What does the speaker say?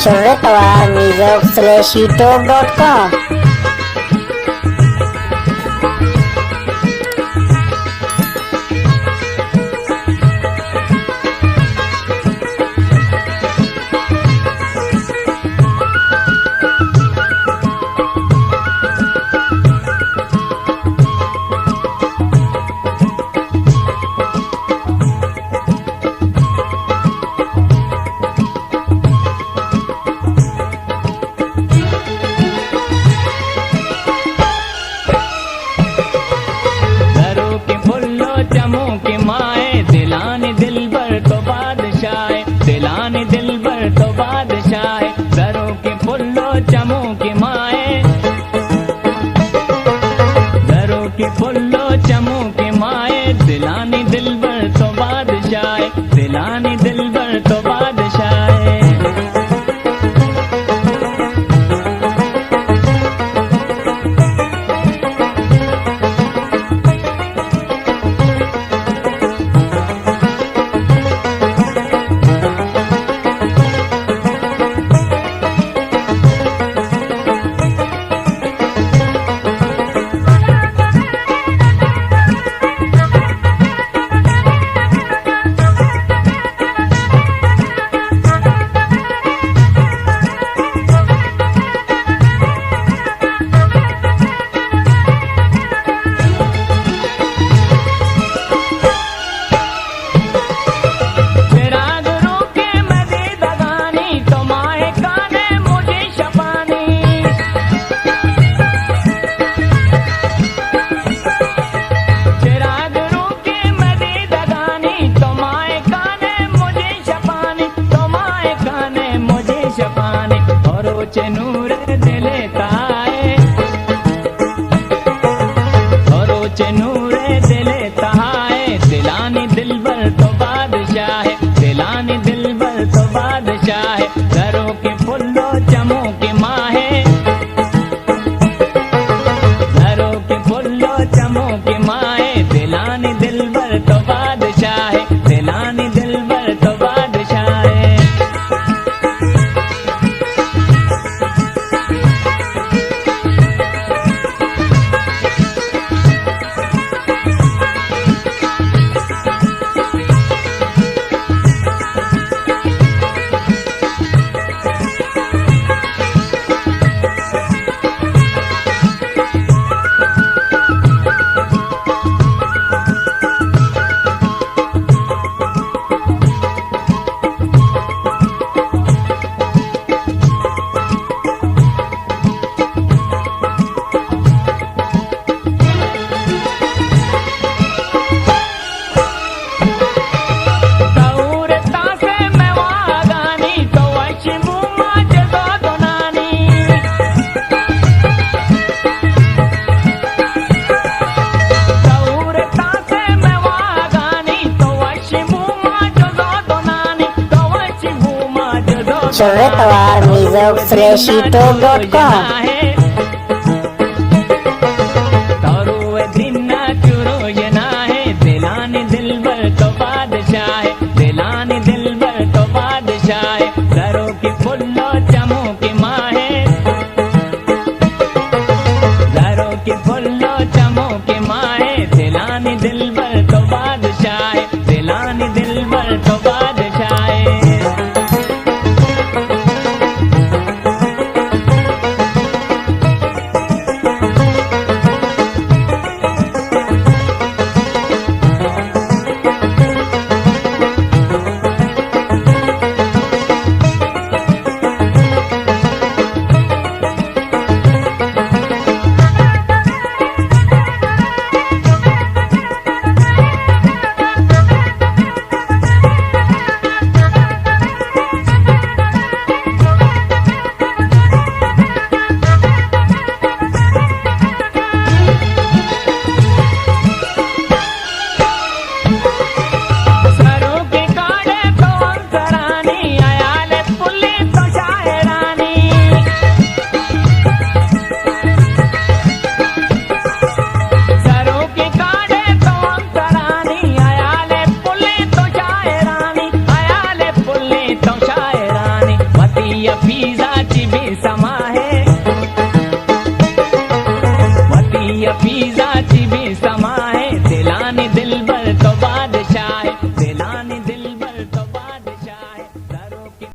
chorretawar.com दरों के फुल्लो चमों के माए, दरों के फुल्लो चमों के माए, दिलानी दिलबर तो बादशाह, दिलानी दिलबर तो बादशाह। नूर दिले ताए और नूर दिले ताए, दिलानी दिलबर तो बादशाह, दिलानी दिलबर तो बादशाह। घरों के फुल्लो चमों के माहे, घरों के फुल्लो चमों के माए, दिलानी दिलबर तो बादशाह, दिलानी दिलबर तो बादशाह। chorretawar.com